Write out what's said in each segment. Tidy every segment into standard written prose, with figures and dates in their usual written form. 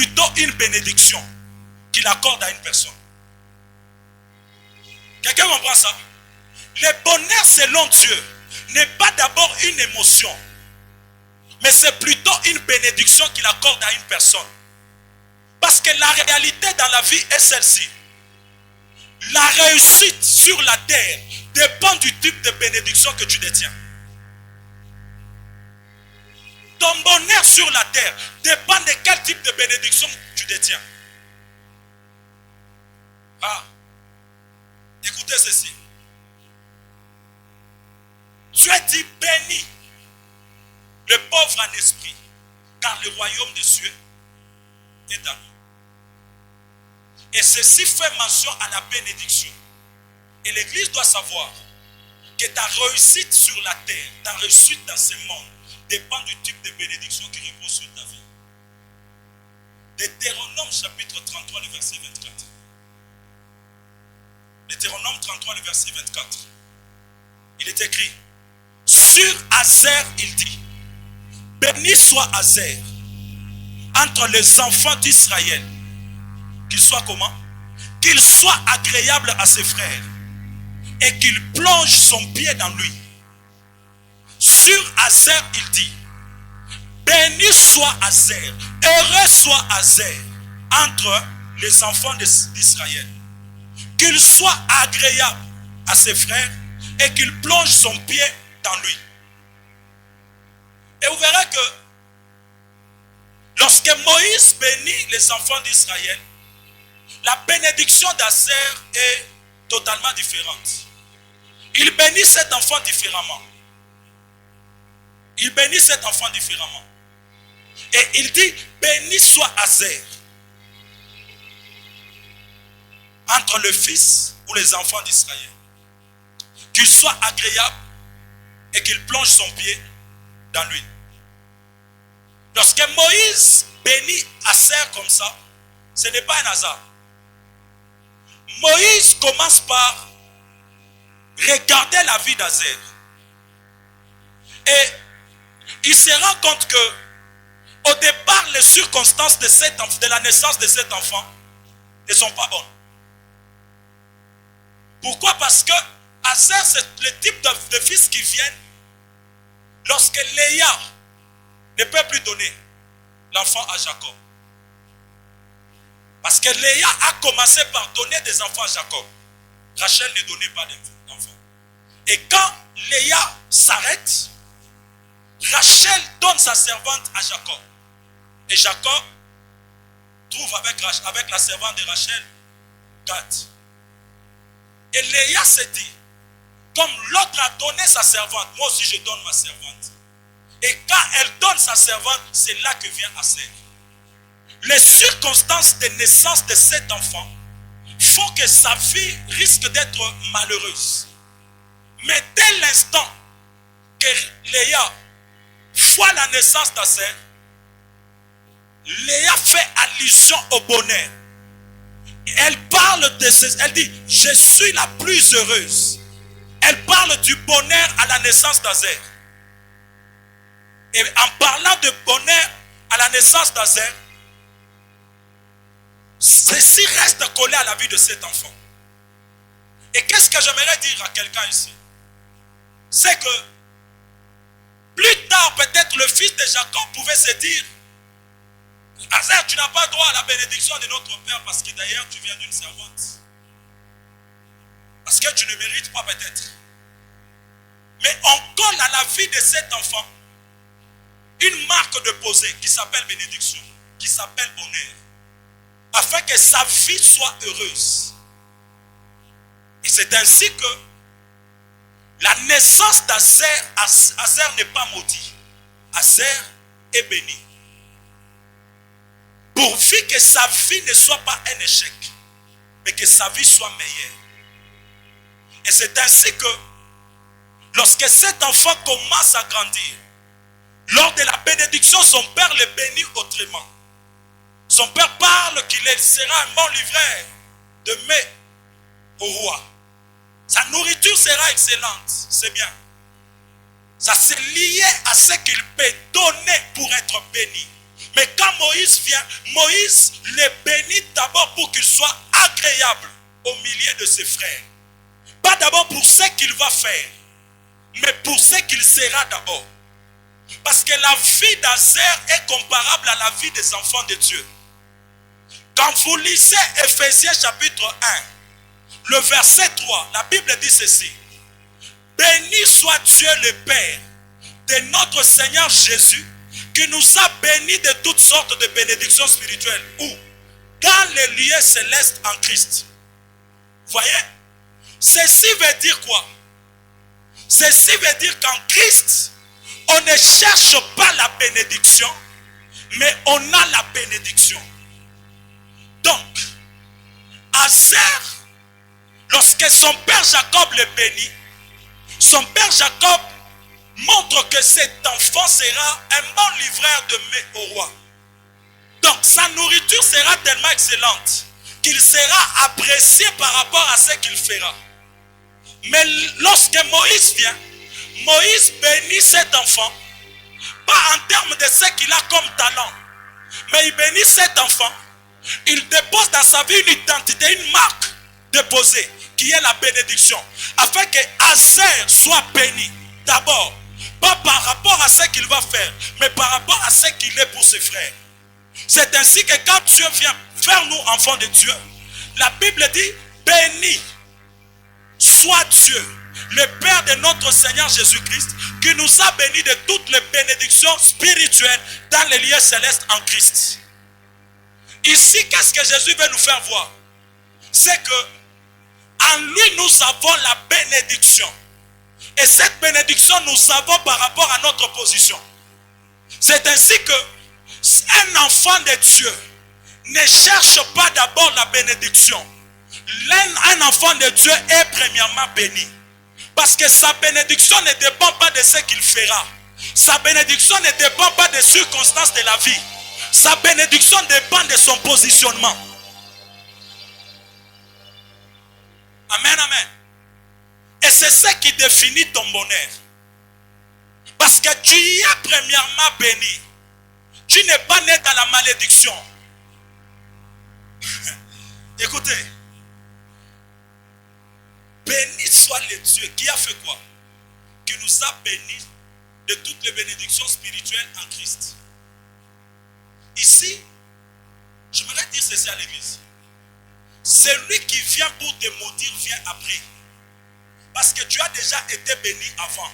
plutôt une bénédiction qu'il accorde à une personne. Quelqu'un comprend ça? Le bonheur selon Dieu n'est pas d'abord une émotion, mais c'est plutôt une bénédiction qu'il accorde à une personne. Parce que la réalité dans la vie est celle-ci. La réussite sur la terre dépend du type de bénédiction que tu détiens. Ton bonheur sur la terre dépend de quel type de bénédiction tu détiens. Ah, écoutez ceci. Tu es dit béni, le pauvre en esprit, car le royaume des cieux est à lui. Et ceci fait mention à la bénédiction. Et l'Église doit savoir que ta réussite sur la terre, ta réussite dans ce monde, dépend du type de bénédiction qui repose sur ta vie. Deutéronome chapitre 33, le verset 24. Deutéronome 33, le verset 24. Il est écrit, sur Azer, il dit, béni soit Azer entre les enfants d'Israël. Qu'il soit comment? Qu'il soit agréable à ses frères et qu'il plonge son pied dans lui. Sur Azer, il dit, béni soit Azer, heureux soit Azer entre les enfants d'Israël. Qu'il soit agréable à ses frères et qu'il plonge son pied dans lui. Et vous verrez que lorsque Moïse bénit les enfants d'Israël, la bénédiction d'Azer est totalement différente. Il bénit cet enfant différemment. Il bénit cet enfant différemment. Et il dit, béni soit Azer entre le fils ou les enfants d'Israël. Qu'il soit agréable et qu'il plonge son pied dans lui. Lorsque Moïse bénit Azer comme ça, ce n'est pas un hasard. Moïse commence par regarder la vie d'Azer. Et il se rend compte que au départ, les circonstances de la naissance de cet enfant ne sont pas bonnes. Pourquoi? Parce que Azer, c'est le type de fils qui viennent lorsque Léa ne peut plus donner l'enfant à Jacob. Parce que Léa a commencé par donner des enfants à Jacob. Rachel ne donnait pas d'enfants. Et quand Léa s'arrête, Rachel donne sa servante à Jacob. Et Jacob trouve avec la servante de Rachel, Gad. Et Léa s'est dit, comme l'autre a donné sa servante, moi aussi je donne ma servante. Et quand elle donne sa servante, c'est là que vient Azer. Les circonstances de naissance de cet enfant font que sa vie risque d'être malheureuse. Mais dès l'instant que Léa voit la naissance d'Azer, Léa fait allusion au bonheur. Elle parle de ce, elle dit, je suis la plus heureuse. Elle parle du bonheur à la naissance d'Azer. Et en parlant de bonheur à la naissance d'Azer, ceci reste collé à la vie de cet enfant. Et qu'est-ce que j'aimerais dire à quelqu'un ici? C'est que plus tard, peut-être le fils de Jacob pouvait se dire, Azer, tu n'as pas droit à la bénédiction de notre père parce que d'ailleurs tu viens d'une servante. Parce que tu ne mérites pas peut-être. Mais on colle à la vie de cet enfant une marque de posée qui s'appelle bénédiction, qui s'appelle bonheur, afin que sa vie soit heureuse. Et c'est ainsi que la naissance d'Azer, Azer n'est pas maudit. Azer est béni. Pourvu que sa vie ne soit pas un échec, mais que sa vie soit meilleure. Et c'est ainsi que lorsque cet enfant commence à grandir, lors de la bénédiction, son père le bénit autrement. Son père parle qu'il sera un bon livreur de mets au roi. Sa nourriture sera excellente, c'est bien. Ça c'est lié à ce qu'il peut donner pour être béni. Mais quand Moïse vient, Moïse les bénit d'abord pour qu'il soit agréable au milieu de ses frères. Pas d'abord pour ce qu'il va faire, mais pour ce qu'il sera d'abord. Parce que la vie d'Azer est comparable à la vie des enfants de Dieu. Quand vous lisez Ephésiens chapitre 1, le verset 3, la Bible dit ceci. Béni soit Dieu le Père de notre Seigneur Jésus, qui nous a bénis de toutes sortes de bénédictions spirituelles. Où? Dans les lieux célestes en Christ. Voyez? Ceci veut dire quoi? Ceci veut dire qu'en Christ, on ne cherche pas la bénédiction, mais on a la bénédiction. Donc, Azer, lorsque son père Jacob le bénit, son père Jacob montre que cet enfant sera un bon livreur de mets au roi. Donc, sa nourriture sera tellement excellente qu'il sera apprécié par rapport à ce qu'il fera. Mais lorsque Moïse vient, Moïse bénit cet enfant, pas en termes de ce qu'il a comme talent, mais il bénit cet enfant. Il dépose dans sa vie une identité, une marque déposée, qui est la bénédiction, afin que Azer soit béni d'abord, pas par rapport à ce qu'il va faire, mais par rapport à ce qu'il est pour ses frères. C'est ainsi que quand Dieu vient vers nous, enfants de Dieu, la Bible dit, béni soit Dieu, le Père de notre Seigneur Jésus-Christ, qui nous a bénis de toutes les bénédictions spirituelles dans les lieux célestes en Christ. Ici, qu'est-ce que Jésus veut nous faire voir? C'est que en lui, nous avons la bénédiction. Et cette bénédiction, nous avons par rapport à notre position. C'est ainsi que un enfant de Dieu ne cherche pas d'abord la bénédiction. Un enfant de Dieu est premièrement béni. Parce que sa bénédiction ne dépend pas de ce qu'il fera. Sa bénédiction ne dépend pas des circonstances de la vie. Sa bénédiction dépend de son positionnement. Amen, amen. Et c'est ce qui définit ton bonheur. Parce que tu y es premièrement béni. Tu n'es pas né dans la malédiction. Écoutez. Béni soit le Dieu qui a fait quoi? Qui nous a bénis de toutes les bénédictions spirituelles en Christ. Ici, j'aimerais dire ceci à l'église. Celui qui vient pour te maudire vient après. Parce que tu as déjà été béni avant.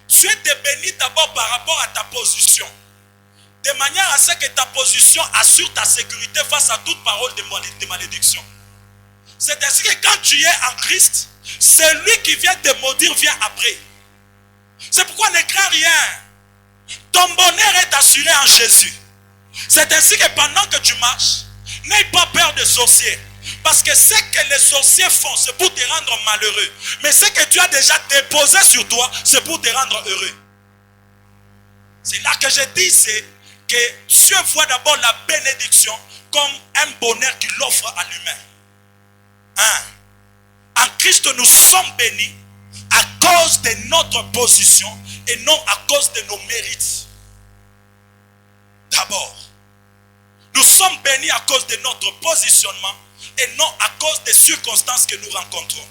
Tu es béni d'abord par rapport à ta position. De manière à ce que ta position assure ta sécurité face à toute parole de malédiction. C'est ainsi que quand tu es en Christ, celui qui vient te maudire vient après. C'est pourquoi ne crains rien. Ton bonheur est assuré en Jésus. C'est ainsi que pendant que tu marches, n'aie pas peur des sorciers. Parce que ce que les sorciers font, c'est pour te rendre malheureux. Mais ce que tu as déjà déposé sur toi, c'est pour te rendre heureux. C'est là que je dis, c'est que Dieu voit d'abord la bénédiction comme un bonheur qu'il offre à l'humain. En Christ, nous sommes bénis à cause de notre position et non à cause de nos mérites. D'abord, nous sommes bénis à cause de notre positionnement et non à cause des circonstances que nous rencontrons.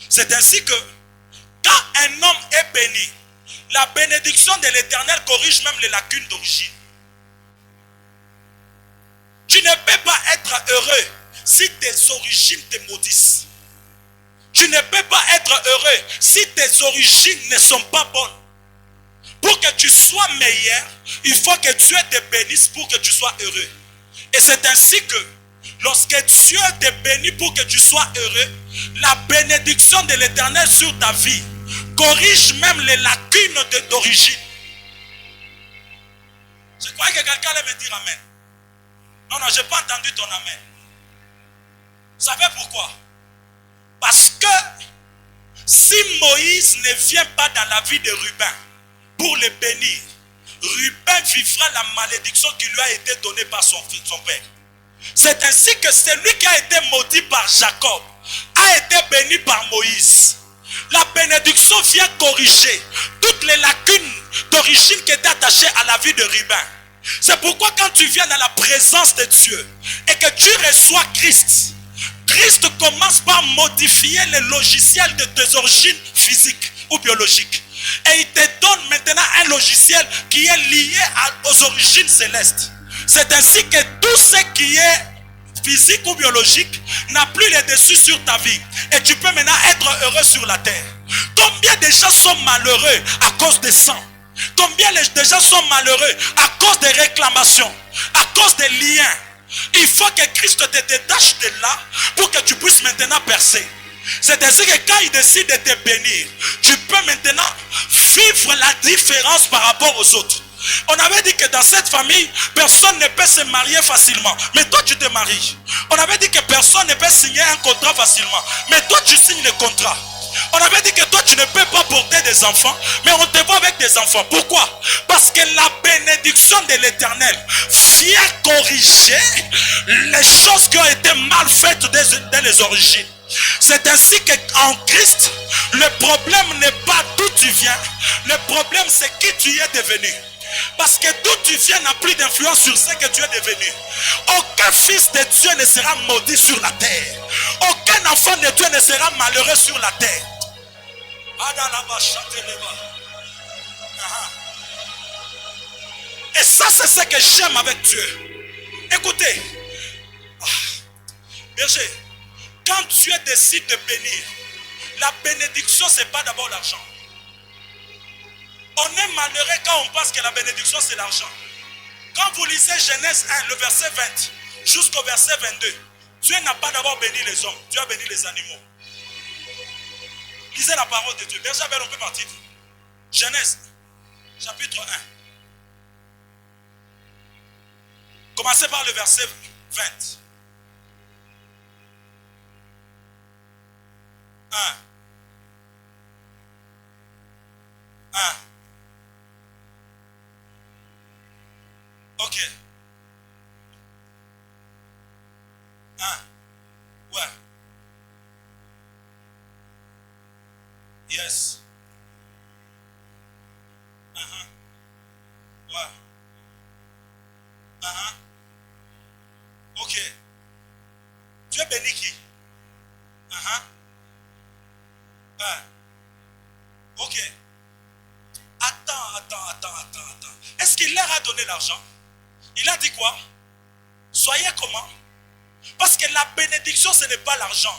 C'est ainsi que quand un homme est béni, la bénédiction de l'Éternel corrige même les lacunes d'origine. Tu ne peux pas être heureux si tes origines te maudissent. Tu ne peux pas être heureux si tes origines ne sont pas bonnes. Pour que tu sois meilleur, il faut que Dieu te bénisse pour que tu sois heureux. Et c'est ainsi que lorsque Dieu te bénit pour que tu sois heureux, la bénédiction de l'Éternel sur ta vie corrige même les lacunes d'origine. Je croyais que quelqu'un allait me dire amen. Non, je n'ai pas entendu ton amen. Vous savez pourquoi? Parce que si Moïse ne vient pas dans la vie de Ruben pour le bénir, Ruben vivra la malédiction qui lui a été donnée par son père. C'est ainsi que celui qui a été maudit par Jacob a été béni par Moïse. La bénédiction vient corriger toutes les lacunes d'origine qui étaient attachées à la vie de Rubin. C'est pourquoi quand tu viens dans la présence de Dieu et que tu reçois Christ, Christ commence par modifier le logiciel de tes origines physiques ou biologiques. Et il te donne maintenant un logiciel qui est lié aux origines célestes. C'est ainsi que tout ce qui est physique ou biologique n'a plus le dessus sur ta vie. Et tu peux maintenant être heureux sur la terre. Combien de gens sont malheureux à cause des sang? Combien de gens sont malheureux à cause des réclamations, à cause des liens? Il faut que Christ te détache de là pour que tu puisses maintenant percer. C'est ainsi que quand il décide de te bénir, tu peux maintenant vivre la différence par rapport aux autres. On avait dit que dans cette famille, personne ne peut se marier facilement. Mais toi, tu te maries. On avait dit que personne ne peut signer un contrat facilement. Mais toi, tu signes le contrat. On avait dit que toi, tu ne peux pas porter des enfants. Mais on te voit avec des enfants. Pourquoi? Parce que la bénédiction de l'Éternel vient corriger les choses qui ont été mal faites dès les origines. C'est ainsi qu'en Christ, le problème n'est pas d'où tu viens. Le problème, c'est qui tu es devenu. Parce que d'où tu viens n'a plus d'influence sur ce que tu es devenu. Aucun fils de Dieu ne sera maudit sur la terre. Aucun enfant de Dieu ne sera malheureux sur la terre. Et ça, c'est ce que j'aime avec Dieu. Écoutez, berger, quand Dieu décide de bénir, la bénédiction, ce n'est pas d'abord l'argent. On est malheureux quand on pense que la bénédiction c'est l'argent. Quand vous lisez Genèse 1, le verset 20 jusqu'au verset 22, Dieu n'a pas d'abord béni les hommes, Dieu a béni les animaux. Lisez la parole de Dieu. Berger, on peut partir. Genèse, chapitre 1. Commencez par le verset 20. 1. 1. Ok. 1. Ouais. Yes. Ouais. Ok. Tu as béni qui? Ok. Attends. Est-ce qu'il leur a donné l'argent? Il a dit quoi? Soyez comment? Parce que la bénédiction, ce n'est pas l'argent.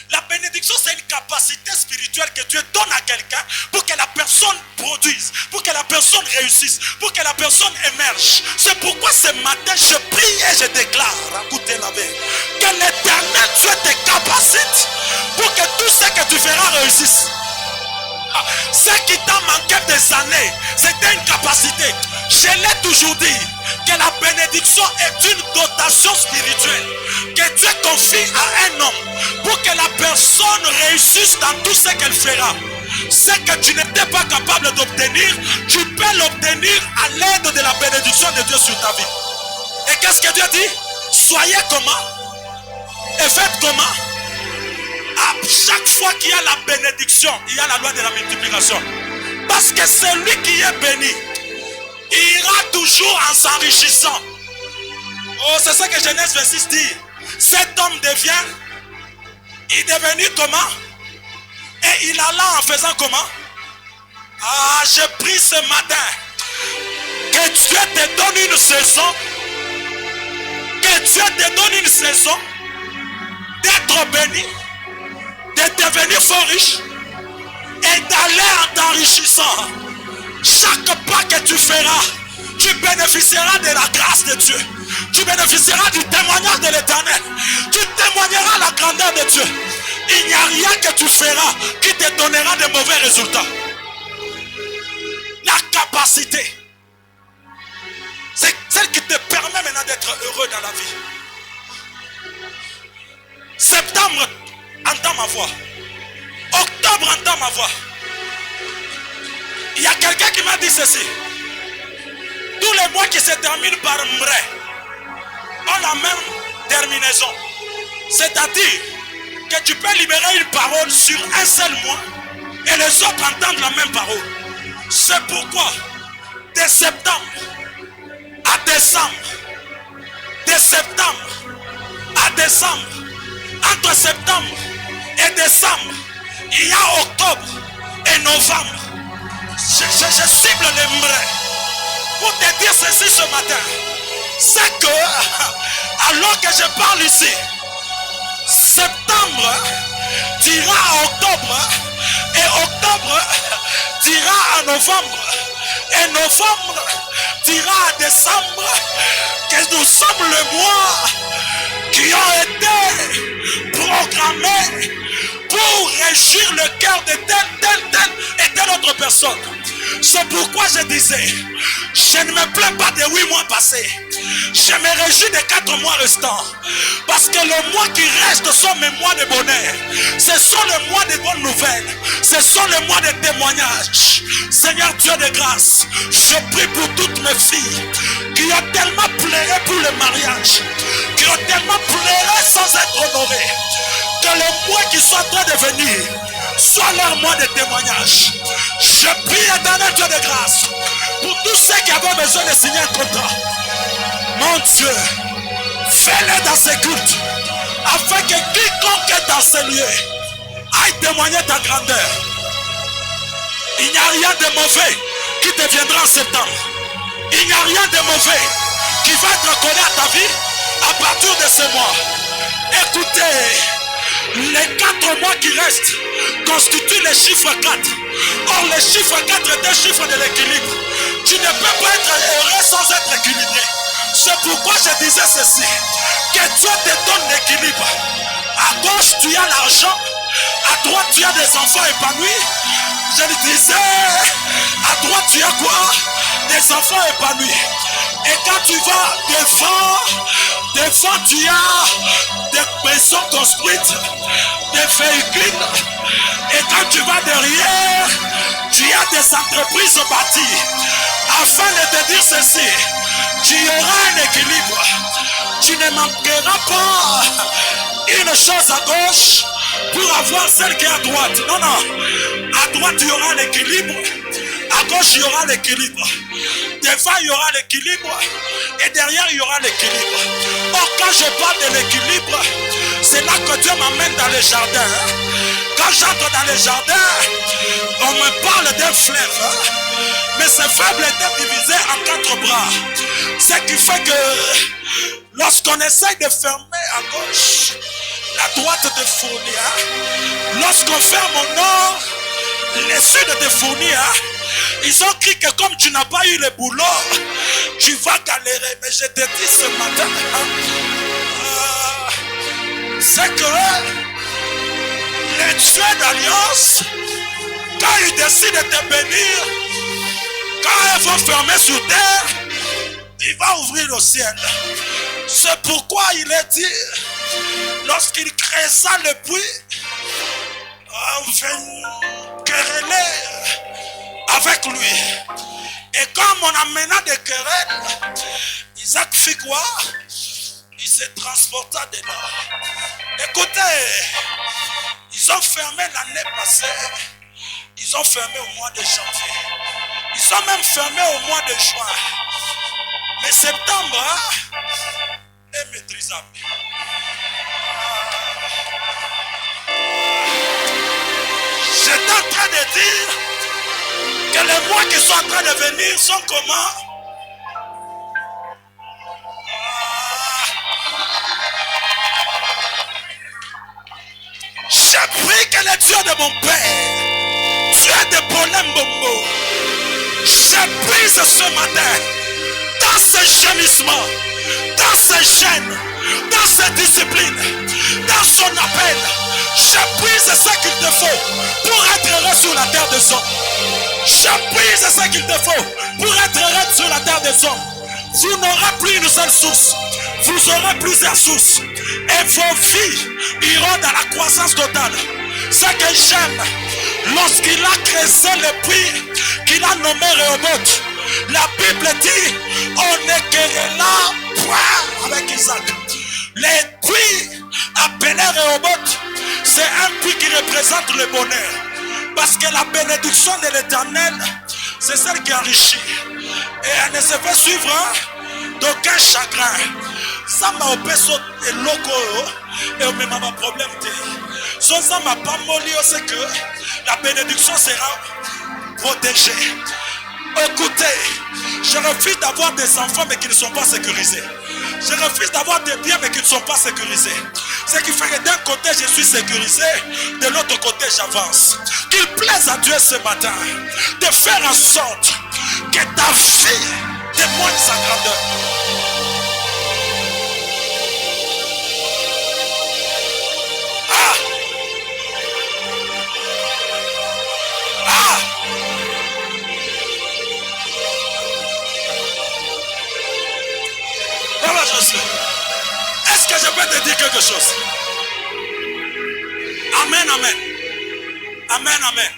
La bénédiction, c'est une capacité spirituelle que Dieu donne à quelqu'un pour que la personne produise, pour que la personne réussisse, pour que la personne émerge. C'est pourquoi ce matin, je prie et je déclare, écoutez la veille, que l'Éternel Dieu te capacite pour que tout ce que tu feras réussisse. Ce qui t'a manqué des années, c'était une capacité. Je l'ai toujours dit, que la bénédiction est une dotation spirituelle que Dieu confie à un homme pour que la personne réussisse dans tout ce qu'elle fera. Ce que tu n'étais pas capable d'obtenir, tu peux l'obtenir à l'aide de la bénédiction de Dieu sur ta vie. Et qu'est-ce que Dieu dit? Soyez comment? Et faites comment? À chaque fois qu'il y a la bénédiction, il y a la loi de la multiplication. Parce que celui qui est béni ira toujours en s'enrichissant. Oh, c'est ça que Genèse 26 dit. Cet homme il est devenu comment? Et il alla en faisant comment? Ah, je prie ce matin que Dieu te donne une saison, que Dieu te donne une saison d'être béni, de devenir fort riche et d'aller en t'enrichissant. Chaque pas que tu feras, tu bénéficieras de la grâce de Dieu. Tu bénéficieras du témoignage de l'Éternel. Tu témoigneras la grandeur de Dieu. Il n'y a rien que tu feras qui te donnera de mauvais résultats. La capacité, c'est celle qui te permet maintenant d'être heureux dans la vie. Septembre, entends ma voix. Octobre, entends ma voix. Il y a quelqu'un qui m'a dit ceci. Tous les mois qui se terminent par mré ont la même terminaison. C'est-à-dire que tu peux libérer une parole sur un seul mois et les autres entendent la même parole. C'est pourquoi, de septembre à décembre, de septembre à décembre, entre septembre et décembre, il y a octobre et novembre. Je cible les vrais. Pour te dire ceci ce matin, c'est que, alors que je parle ici, septembre dira à octobre, et octobre dira à novembre, et novembre dira à décembre, que nous sommes le mois qui ont été programmés pour régir le cœur de telle et telle autre personne. C'est pourquoi je disais, je ne me plains pas des 8 mois passés. Je me réjouis des 4 mois restants. Parce que les mois qui restent sont mes mois de bonheur. Ce sont les mois de bonnes nouvelles. Ce sont les mois de témoignages. Seigneur Dieu de grâce, je prie pour toutes mes filles qui ont tellement pleuré pour le mariage, qui ont tellement pleuré sans être honorées, que les mois qui sont en train de venir soient leur mois de témoignage. Je prie, éternel Dieu de grâce, pour tous ceux qui avaient besoin de signer un contrat. Mon Dieu, fais-le dans ces cultes, afin que quiconque est dans ces lieux aille témoigner ta grandeur. Il n'y a rien de mauvais qui te viendra en septembre. Il n'y a rien de mauvais qui va être collé à ta vie à partir de ce mois. Écoutez, les 4 mois qui restent constituent le chiffre 4. Or, le chiffre 4 est un chiffre de l'équilibre. Tu ne peux pas être heureux sans être équilibré. C'est pourquoi je disais ceci, que Dieu te donne l'équilibre. À gauche, tu as l'argent. À droite, tu as des enfants épanouis. Je lui disais, à droite, tu as quoi? Des enfants épanouis. Et quand tu vas devant, tu as des maisons construites, des véhicules. Et quand tu vas derrière, tu as des entreprises bâties. Afin de te dire ceci, tu auras un équilibre. Tu ne manqueras pas une chose à gauche pour avoir celle qui est à droite. Non, non. À droite, il y aura l'équilibre. À gauche, il y aura l'équilibre. Devant, il y aura l'équilibre. Et derrière, il y aura l'équilibre. Or, quand je parle de l'équilibre, c'est là que Dieu m'amène dans les jardins. Quand j'entre dans les jardins, on me parle d'un fleuve. Mais ce fleuve était divisé en 4 bras. Ce qui fait que lorsqu'on essaye de fermer à gauche, la droite te fournit. Lorsqu'on ferme au nord, le sud te fournit. Ils ont cru que comme tu n'as pas eu le boulot, tu vas galérer. Mais je te dis ce matin, c'est que le Dieu d'alliance, quand il décide de te bénir, quand ils vont fermer sur terre, il va ouvrir le ciel. C'est pourquoi il est dit, lorsqu'il créa le puits, on vint quereller avec lui. Et comme on amena des querelles, Isaac fit quoi? Il se transporta de là. Écoutez, ils ont fermé l'année passée. Ils ont fermé au mois de janvier. Ils ont même fermé au mois de juin. Mais septembre est maîtrisable. J'étais en train de dire que les mois qui sont en train de venir sont comment? J'ai pris que le Dieu de mon père, Dieu de Polem Bombo, j'ai pris ce matin dans ce gémissement, dans ce gêne, dans cette discipline, dans son appel. J'ai pris ce qu'il te faut pour être heureux sur la terre des hommes. J'ai pris ce qu'il te faut pour être heureux sur la terre des hommes. Vous n'aurez plus une seule source, vous aurez plusieurs sources. Et vos vies iront dans la croissance totale. Ce que j'aime, lorsqu'il a créé le puits qu'il a nommé Rehoboth, la Bible dit, on ne querella point avec Isaac. Les puits appelés Rehoboth, c'est un puits qui représente le bonheur. Parce que la bénédiction de l'Éternel, c'est celle qui enrichit. Et elle ne se fait suivre d'aucun chagrin. Ça m'a opéré et loco. Et au même problème. Ça m'a pas molli, c'est que la bénédiction sera protégée. Écoutez, je refuse d'avoir des enfants mais qui ne sont pas sécurisés. Je refuse d'avoir des biens mais qui ne sont pas sécurisés. Ce qui fait que d'un côté je suis sécurisé, de l'autre côté j'avance. Qu'il plaise à Dieu ce matin de faire en sorte que ta vie témoigne sa grandeur. Est-ce que je peux te dire quelque chose? Amen, amen. Amen, amen.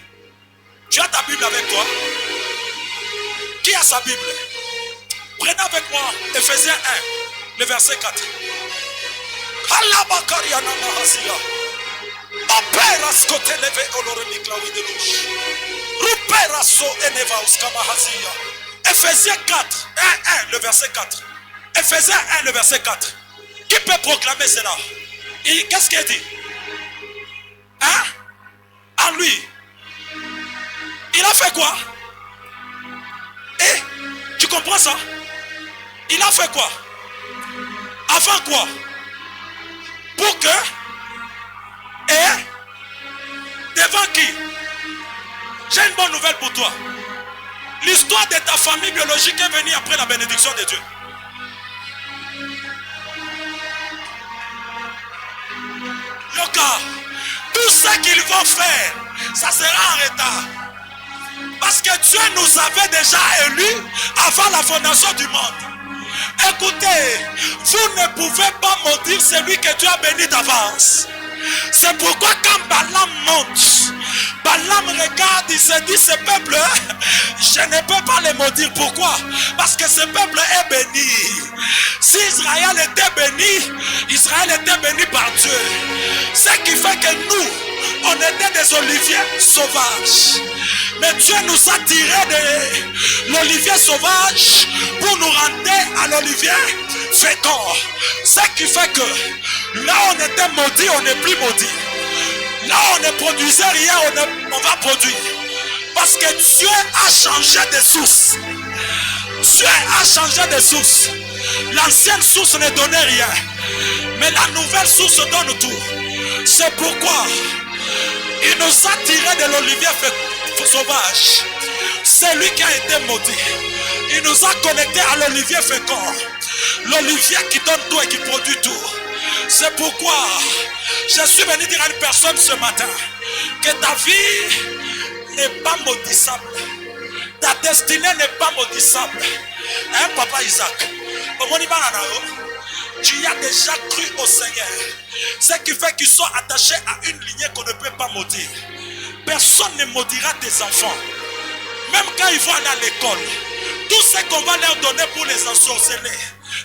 Tu as ta Bible avec toi? Qui a sa Bible? Prenez avec moi Ephésiens 1, le verset 4. Ephésiens 4, 1, le verset 4. Ephésiens 1, le verset 4. Qui peut proclamer cela? Qu'est-ce qu'il dit? Hein? En lui. Il a fait quoi? Tu comprends ça? Il a fait quoi? Avant quoi? Pour que? Et? Devant qui? J'ai une bonne nouvelle pour toi. L'histoire de ta famille biologique est venue après la bénédiction de Dieu. Yoka, tout ce qu'ils vont faire, ça sera en retard. Parce que Dieu nous avait déjà élus avant la fondation du monde. Écoutez, vous ne pouvez pas maudire celui que Dieu a béni d'avance. C'est pourquoi quand Balaam monte, Balaam regarde, il se dit, ce peuple, je ne peux pas les maudire. Pourquoi? Parce que ce peuple est béni. Si Israël était béni, Israël était béni par Dieu. Ce qui fait que nous, on était des oliviers sauvages. Mais Dieu nous a tirés de l'olivier sauvage pour nous rendre à l'olivier fécond. Ce qui fait que là on était maudit, on n'est plus maudit. Là on ne produisait rien, on va produire. Parce que Dieu a changé de source. Dieu a changé de source. L'ancienne source ne donnait rien. Mais la nouvelle source donne tout. C'est pourquoi il nous a tirés de l'olivier sauvage. C'est lui qui a été maudit. Il nous a connectés à l'olivier fécond. L'olivier qui donne tout et qui produit tout. C'est pourquoi je suis venu dire à une personne ce matin que ta vie n'est pas maudissable. Ta destinée n'est pas maudissable. Hein, papa Isaac? Tu as déjà cru au Seigneur. Ce qui fait qu'ils sont attachés à une lignée qu'on ne peut pas maudire. Personne ne maudira tes enfants. Même quand ils vont aller à l'école, tout ce qu'on va leur donner pour les ensorceler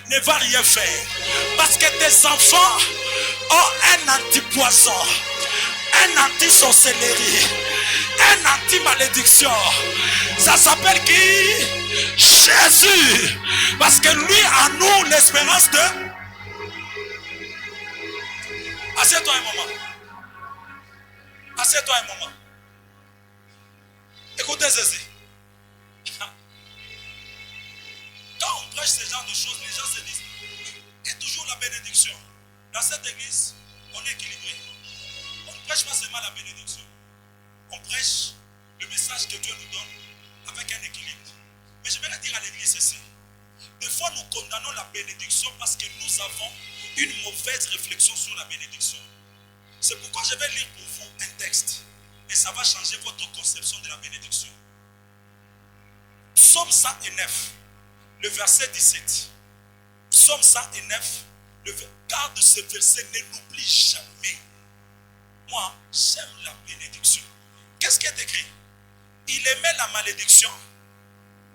ne va rien faire. Parce que tes enfants ont un anti-poison, un anti-sorcellerie, un anti-malédiction. Ça s'appelle qui? Jésus. Parce que lui a nous l'espérance de... Assieds-toi un moment. Assieds-toi un moment. Écoutez ceci. Quand on prêche ce genre de choses, les gens se disent, il y a toujours la bénédiction. Dans cette église, on est équilibré. On ne prêche pas seulement la bénédiction. On prêche le message que Dieu nous donne avec un équilibre. Mais je vais le dire à l'église ceci. Des fois, nous condamnons la bénédiction parce que nous avons une mauvaise réflexion sur la bénédiction. C'est pourquoi je vais lire pour vous un texte. Et ça va changer votre conception de la bénédiction. Psaume 109, le verset 17. Psaume 109, garde ce verset, ne l'oublie jamais. Moi, j'aime la bénédiction. Qu'est-ce qui est écrit? Il aimait la malédiction.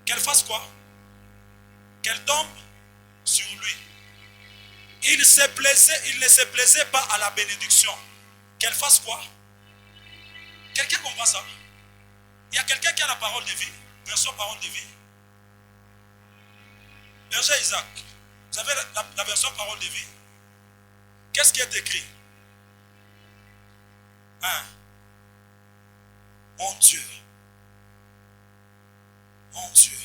Qu'elle fasse quoi? Qu'elle tombe sur lui. Il ne se plaisait pas à la bénédiction. Qu'elle fasse quoi? Quelqu'un comprend ça? Il y a quelqu'un qui a la parole de vie, version parole de vie. Berger Isaac, vous avez la version parole de vie. Qu'est-ce qui est écrit? Hein? Mon Dieu. Mon Dieu.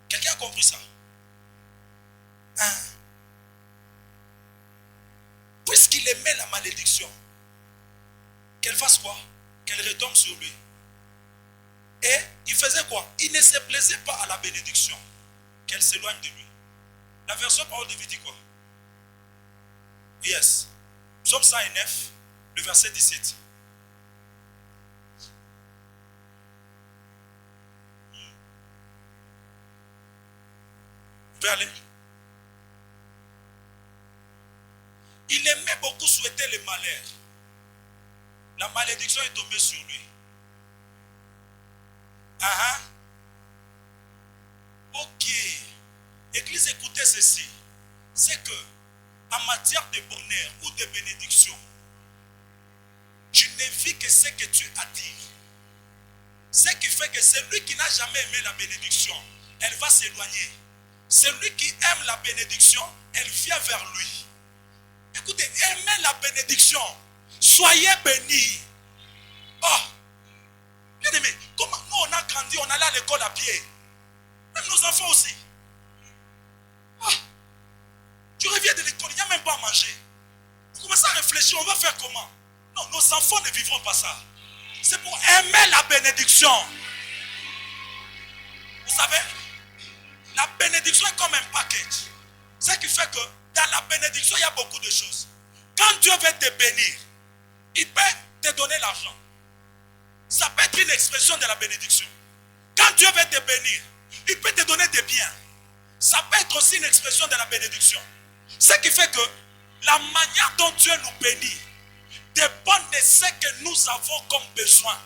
Quelqu'un a compris ça? Hein? Puisqu'il aimait la malédiction, qu'elle fasse quoi? Qu'elle retombe sur lui. Et il faisait quoi? Il ne se plaisait pas à la bénédiction, qu'elle s'éloigne de lui. La version parole de vie dit quoi? Yes. Psaume 109, le verset 17. Vous pouvez aller? Il aimait beaucoup souhaiter le malheur. La malédiction est tombée sur lui. Ok. Église, écoutez ceci. C'est que, en matière de bonheur ou de bénédiction, tu ne vis que ce que tu attires. Ce qui fait que celui qui n'a jamais aimé la bénédiction, elle va s'éloigner. Celui qui aime la bénédiction, elle vient vers lui. Écoutez, aimez la bénédiction. Soyez bénis. Oh, bien aimé, comment nous on a grandi, on allait à l'école à pied. Même nos enfants aussi. Oh, tu reviens de l'école, il n'y a même pas à manger. Vous commencez à réfléchir, on va faire comment? Non, nos enfants ne vivront pas ça. C'est pour aimer la bénédiction. Vous savez, la bénédiction est comme un package. Ce qui fait que dans la bénédiction, il y a beaucoup de choses. Quand Dieu veut te bénir, il peut te donner l'argent. Ça peut être une expression de la bénédiction. Quand Dieu veut te bénir, il peut te donner des biens. Ça peut être aussi une expression de la bénédiction. Ce qui fait que la manière dont Dieu nous bénit dépend de ce que nous avons comme besoin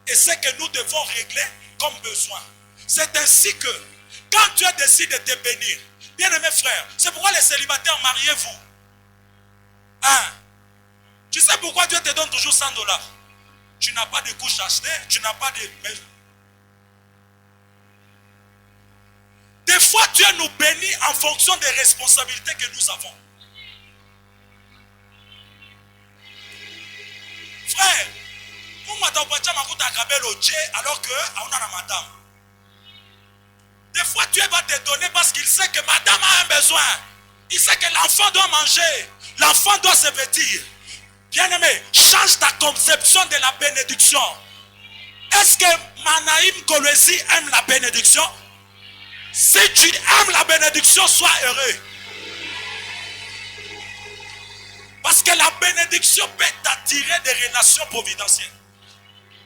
et ce que nous devons régler comme besoin. C'est ainsi que quand Dieu décide de te bénir, bien-aimés frères, c'est pourquoi les célibataires, mariez-vous. Hein? Tu sais pourquoi Dieu te donne toujours 100 $? Tu n'as pas de couche achetée, tu n'as pas de... Des fois, Dieu nous bénit en fonction des responsabilités que nous avons. Frère, alors que on a la madame. Des fois, Dieu va te donner parce qu'il sait que madame a un besoin. Il sait que l'enfant doit manger. L'enfant doit se vêtir. Bien-aimé, change ta conception de la bénédiction. Est-ce que Manaïm Kolwezi aime la bénédiction? Si tu aimes la bénédiction, sois heureux. Parce que la bénédiction peut t'attirer des relations providentielles.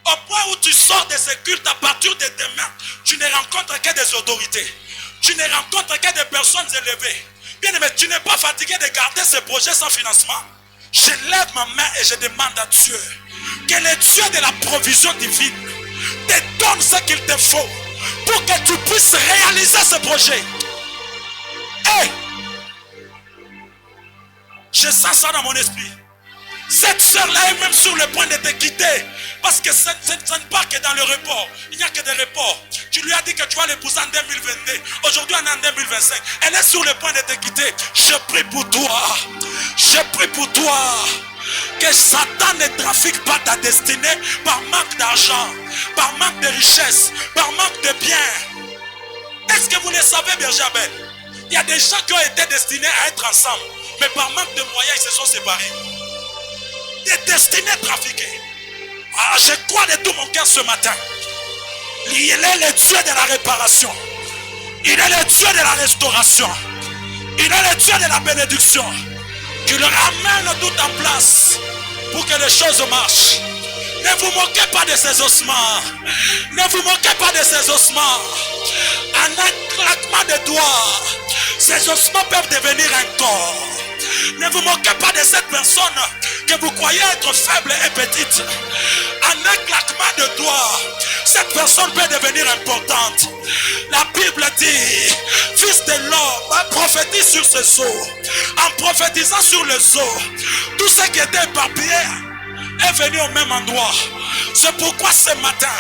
Au point où tu sors de ce culte, à partir de demain, tu ne rencontres que des autorités. Tu ne rencontres que des personnes élevées. Bien aimé, tu n'es pas fatigué de garder ce projet sans financement. Je lève ma main et je demande à Dieu que le Dieu de la provision divine te donne ce qu'il te faut pour que tu puisses réaliser ce projet. Hey! Je sens ça dans mon esprit. Cette soeur-là est même sur le point de te quitter. Parce que ce n'est pas que dans le report. Il n'y a que des reports. Tu lui as dit que tu vas l'épouser en 2022. Aujourd'hui on est en 2025. Elle est sur le point de te quitter. Je prie pour toi. Je prie pour toi. Que Satan ne trafique pas ta destinée par manque d'argent, par manque de richesse, par manque de biens. Est-ce que vous le savez, Berger Abel? Il y a des gens qui ont été destinés à être ensemble. Mais par manque de moyens, ils se sont séparés. Des destinées trafiquées. Ah, je crois de tout mon cœur ce matin. Il est le Dieu de la réparation. Il est le Dieu de la restauration. Il est le Dieu de la bénédiction. Qui le ramène tout en place pour que les choses marchent. Ne vous moquez pas de ces ossements. Ne vous moquez pas de ces ossements. En un claquement de doigts, ces ossements peuvent devenir un corps. Ne vous moquez pas de cette personne que vous croyez être faible et petite. En un claquement de doigts, cette personne peut devenir importante. La Bible dit, fils de l'homme, prophétise sur ces eaux. En prophétisant sur les eaux, tout ce qui était éparpillé est venu au même endroit. C'est pourquoi ce matin,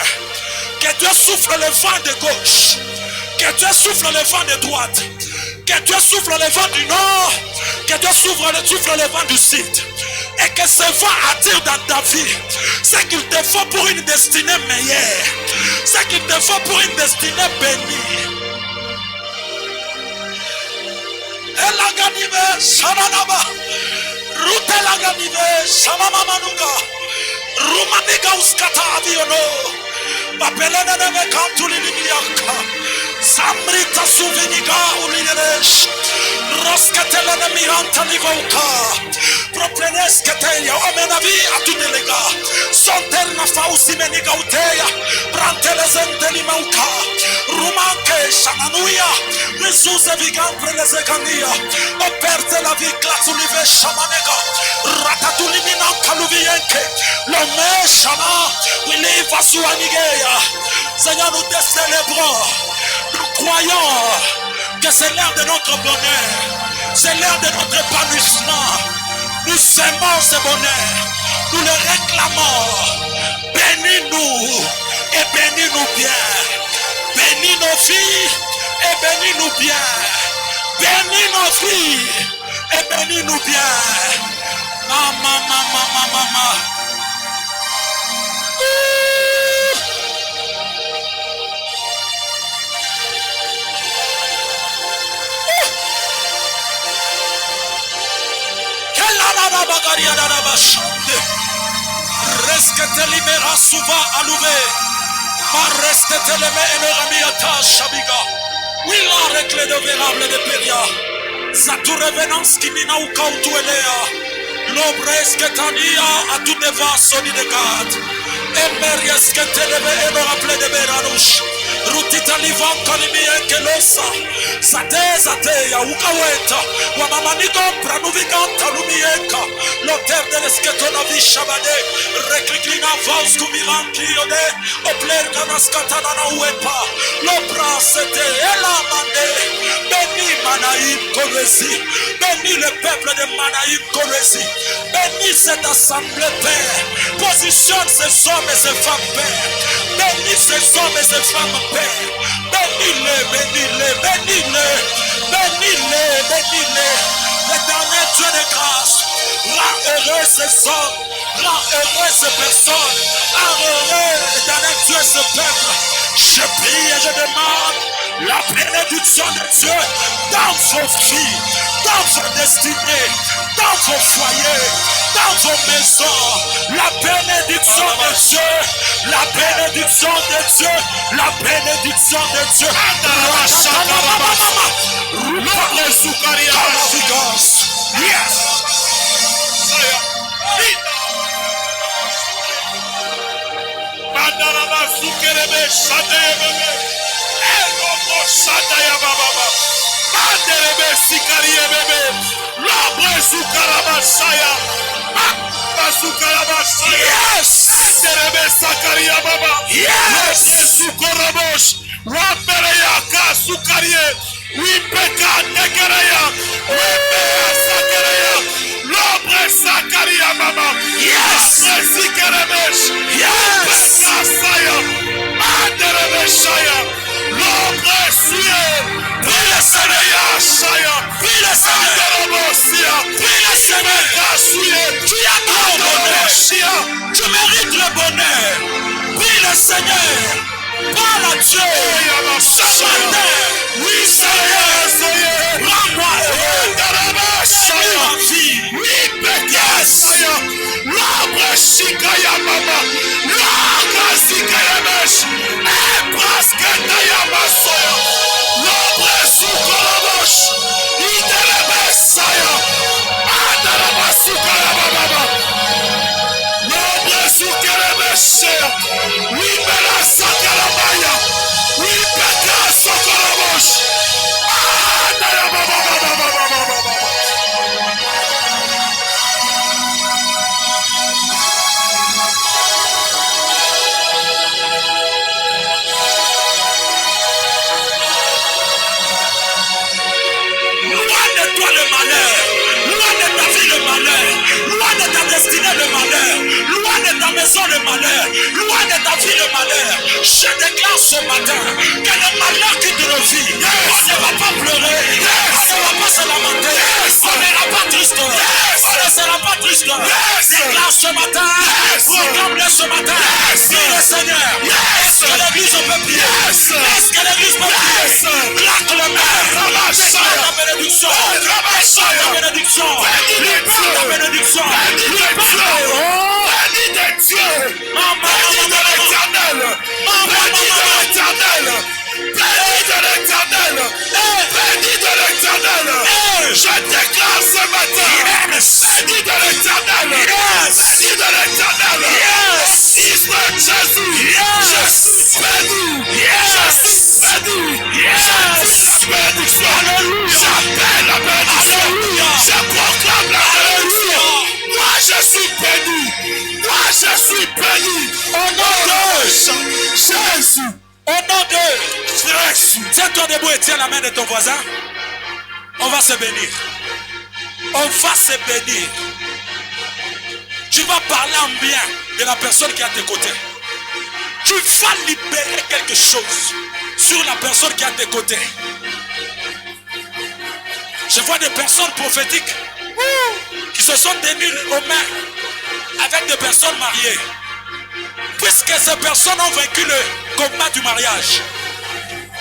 que Que Dieu souffle le vent de gauche. Que Dieu souffle le vent de droite. Que Dieu souffle le vent du nord. Que Dieu souffle le vent du sud. Et que ce vent attire dans ta vie ce qu'il te faut pour une destinée meilleure. Ce qu'il te faut pour une destinée bénie. Elaganive Shamanaba Rutelaganive Shamamanuga Rumaniga Uskata Aviono Bapelene Neve Kantuliniaka Samrita Suviniga Ulinesh Roskatelene Miranta Livauka Proprenesketeya Omenavi Atunelega Sonterna Fausimeniga Uteya Brantelezente Limauka Rumanke Shamanuya Risuze Vigantre Lezekania Operte la vie Glasulive Shamanega Ratatulimina Kaluvienke L'homme Shama Wili Vasuanigeya. Seigneur, nous te célébrons. Nous croyons que c'est l'heure de notre bonheur. C'est l'heure de notre épanouissement. Nous aimons ce bonheur. Nous le réclamons. Bénis-nous et bénis-nous bien. Bénis nos filles et bénis-nous bien. Bénis nos filles et bénis-nous bien. Mama. Reskete libera suva aluve. Ma reskete leme emeramiata shabiga. Willa rekle de verable de peria. Zatu revenance qui mina ou kautuelea. L'obresketania a tout deva soni de gade. Emerieskete leme emerable de beranush. Rutita livanta limienke losa. Zate ya ukaweta. Wamamanigo pranuviganta lumienka. L'auteur de l'esquetona vishabade. Recliclina vals kumiranki yode. Opler ganaskatana na uepa. L'opra sete elamande. Bénis Manaïm Koresi. Bénis le peuple de Manaïm Koresi. Bénis cette assemblée Père. Positionne ces hommes et ces femmes Père. Bénis ces hommes et ces femmes Père. Bénis-les. L'éternel Dieu de grâce, rends heureux ces hommes, rends heureux ces personnes, rends heureux l'éternel Dieu ce peuple. Je prie et je demande la bénédiction de Dieu dans vos vies, dans vos destinées, dans vos foyers, dans vos maisons. La bénédiction de Dieu, la bénédiction de Dieu, la bénédiction de Dieu. Yes. Tu mérites le bonheur. Prie le Seigneur. Parle à Dieu. Ce matin. Oui, Seigneur. Rends-moi heureux. Bénis ma vie. Oui, Pékes. L'arbre Shikaya Mama. L'arbre Shikaya Mesh. Ebrasketaya Masoya. L'arbre Sukolobosh. Itelebe Saya. Adaraba Sukaya Mama. We better sakalabaya. We better sokolobosh. Loin de toi le malheur, loin de ta vie le malheur, loin de ta destinée le malheur, loin de ta maison le malheur, loin de ta vie le malheur, Je déclare ce matin que le malheur qui te revit, on ne va pas pleurer, on ne va pas se lamenter, on ne sera pas triste, on ne sera pas triste. Déclare ce matin, proclame-le ce matin. Dis le Seigneur, est-ce que l'église peut prier? Est-ce que l'église peut prier? Claque le main, déclare la bénédiction, déclare la bénédiction, libère la bénédiction, Béni de Dieu, béni de l'Éternel, béni de l'Éternel, béni de l'Éternel, béni de l'Éternel. Je déclare ce matin, béni de l'Éternel, béni de l'Éternel. Fils de Jésus, je suis béni, je suis béni, j'appelle la bénédiction, j'appelle la bénédiction, je proclame la bénédiction. Moi je suis béni, moi je suis béni. Au nom de Jésus, au nom de Jésus. Tiens-toi debout et tiens la main de ton voisin. On va se bénir. On va se bénir. Tu vas parler en bien de la personne qui est à tes côtés. Tu vas libérer quelque chose sur la personne qui est à tes côtés. Je vois des personnes prophétiques qui se sont tenues aux mains avec des personnes mariées. Puisque ces personnes ont vaincu le combat du mariage,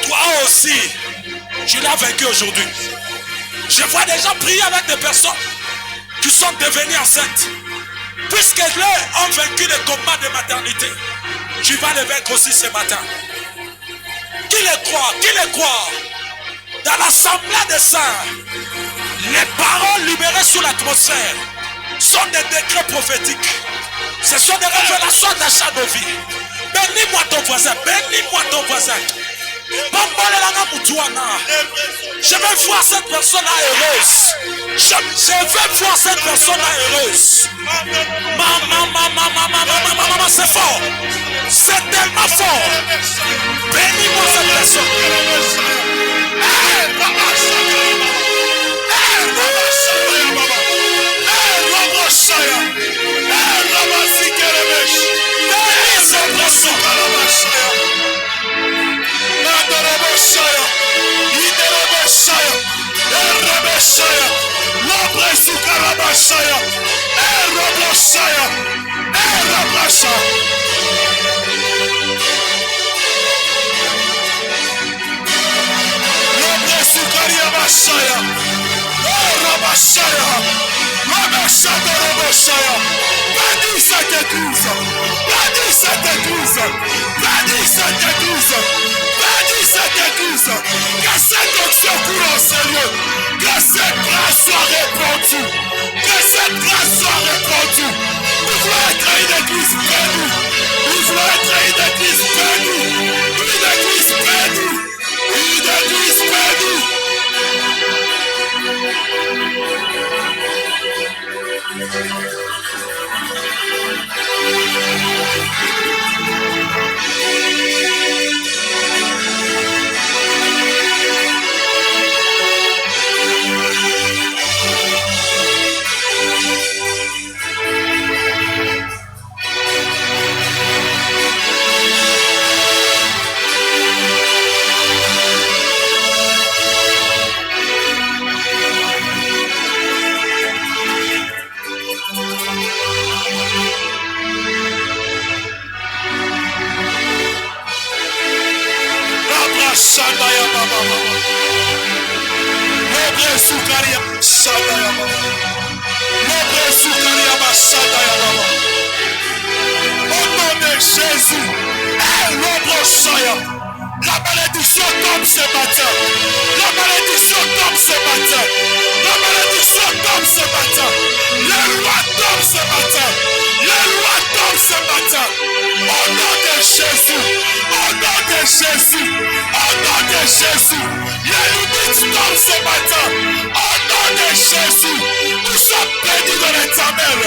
toi aussi, tu l'as vaincu aujourd'hui. Je vois des gens prier avec des personnes qui sont devenues enceintes. Puisqu'elles ont vaincu le combat de maternité, tu vas les vaincre aussi ce matin. Qui les croit? Qui les croit? Dans l'assemblée des saints, les paroles libérées sur l'atmosphère sont des décrets prophétiques. Ce sont des révélations d'achat de vie. Bénis-moi ton voisin, bénis-moi ton voisin. Je vais voir cette personne-là heureuse. Je vais voir cette personne-là heureuse. Maman, c'est fort. C'est tellement fort. Bénis-moi cette personne. Bénis cette église, bénis cette église, bénis cette église, bénis cette église, que cette onction coule au Seigneur, que cette grâce soit répandue, que cette grâce soit répandue. Nous voulons être une église bénie, nous voulons être une église bénie, une église bénie, une église bénie. Jésus, la malédiction tombe ce matin. La malédiction tombe ce matin. La malédiction tombe ce matin. Les lois tombent ce matin. Les lois tombent ce matin. Au nom de Jésus. Au nom de Jésus. Au nom de Jésus. Les limites tombent ce matin. Au nom de Jésus. Nous sommes bénis de l'Éternel.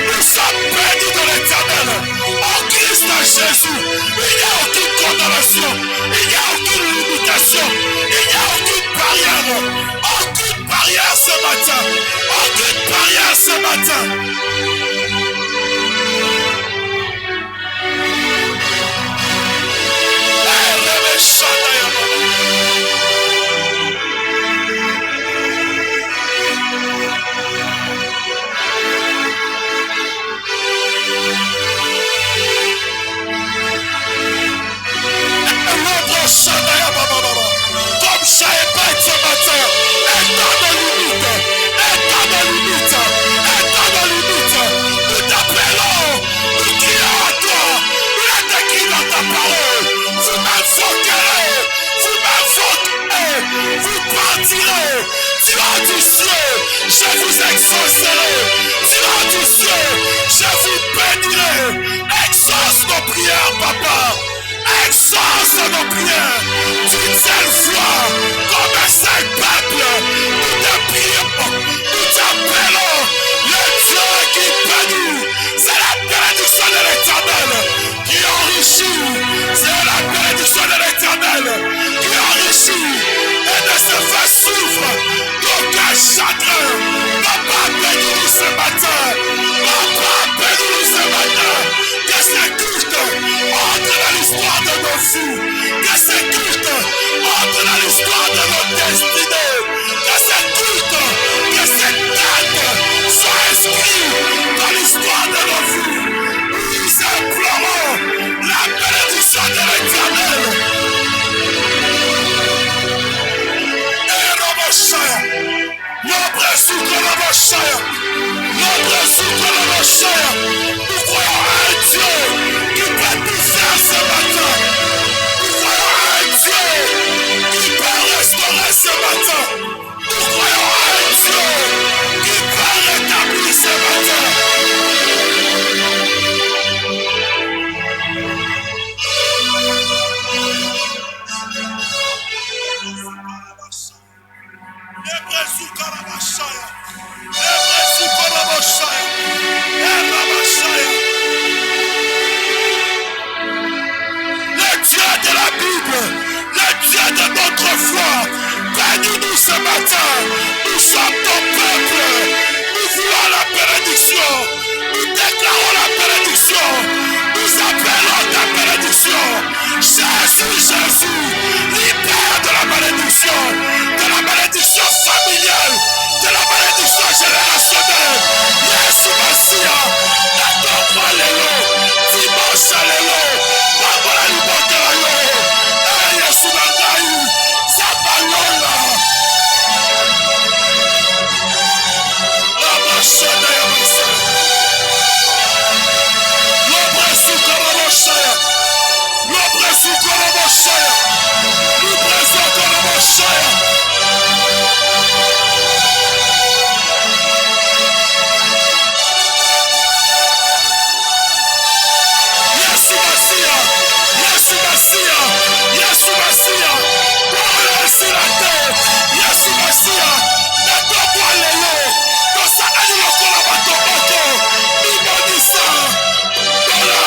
Nous sommes bénis de l'Éternel. En Christ Jésus, il n'y a aucune condamnation, il n'y a aucune limitation, il n'y a aucune barrière ce matin, aucune barrière ce matin. exaucerai. Dieu du ciel, je vous bénirai. Exauce nos prières, papa. Exauce nos prières. D'une seule fois, comme un seul peuple, nous te prions, nous t'appelons le Dieu qui bénit. C'est la bénédiction de l'Éternel qui enrichit. C'est la bénédiction de l'Éternel qui enrichit et ne se fait souffre d'aucun chagrin. Papa, bénis-nous ce matin. Papa, bénis-nous ce matin. Que ces cultes entrent dans l'histoire de nos vies. Que ces cultes entrent dans l'histoire de nos destinées. Que ces cultes, que cette date soit inscrite dans l'histoire de nos vies. Nous implorons la bénédiction de l'Éternel. Et Roboshaya, notre souffle Roboshaya, notre souffle Roboshaya. Nous croyons à un Dieu qui peut tout faire ce matin. Nous croyons à un Dieu qui peut restaurer ce matin. Nous croyons à un Dieu qui peut rétablir ce matin. Le Dieu de la Bible, le Dieu de notre foi, bénis-nous ce matin. Nous sommes ton peuple. Nous voulons la bénédiction. Nous déclarons la bénédiction. Nous appelons ta bénédiction. Jésus, Jésus, libère de la bénédiction familiale, de la bénédiction générationnelle. Yesu Masia, Natomba lelo, dimanche lelo, Babola libotela yo, Yesu Nangai, Zabalola. La machine ya Moussa. L'ombre sucoroboshaya. L'ombre sucoroboshaya. L'ombre sucoroboshaya. Yesu Masia, Yesu Masia, Yesu Masia, Bwana silate, Yesu Masia, Natomba lelo, tosakani lokola batoboko, Ibonisa, voilà,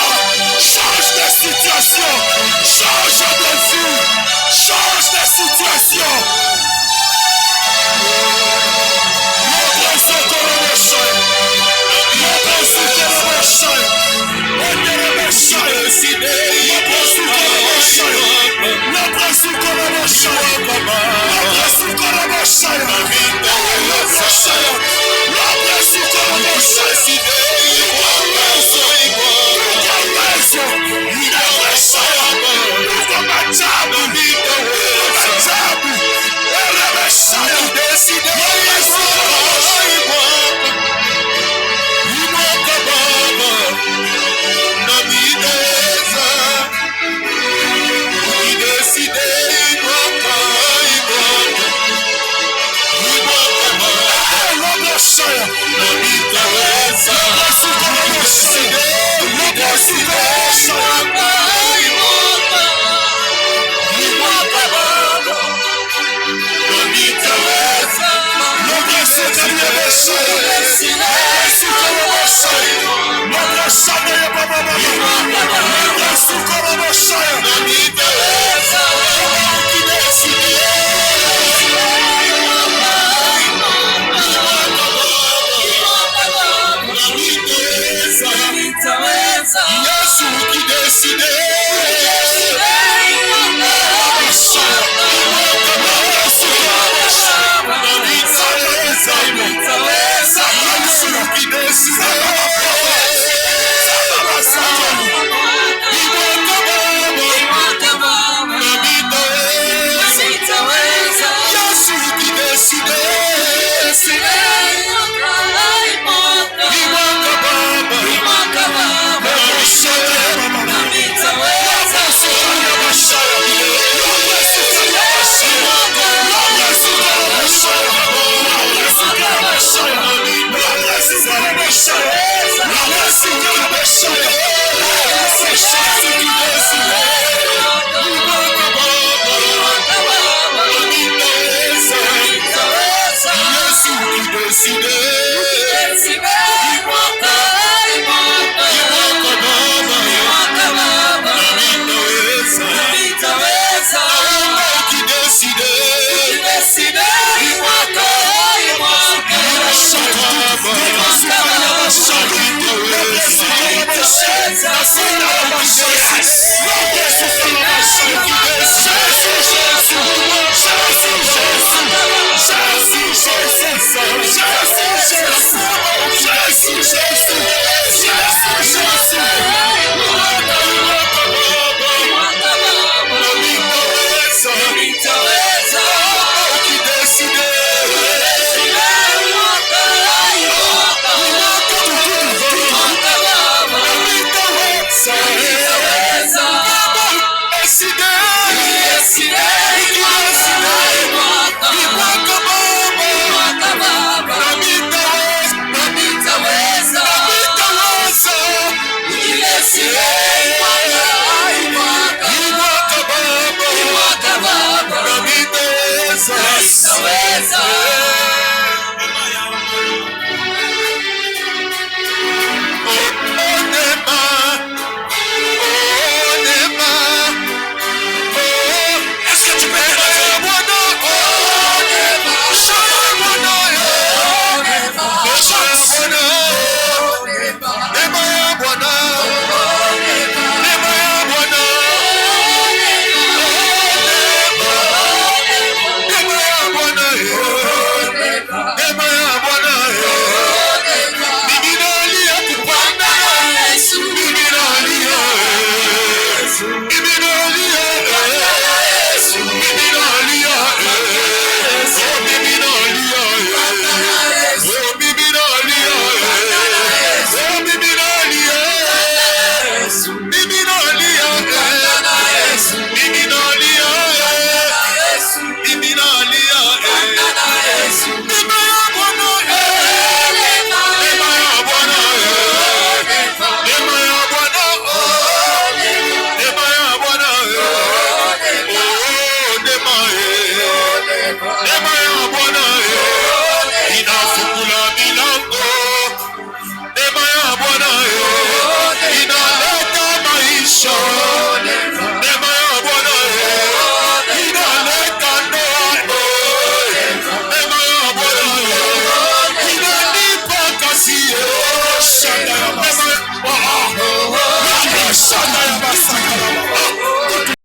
change de situation, change de vie, change de situation. Notre sokoroboshai, notre sokoroboshai. Notre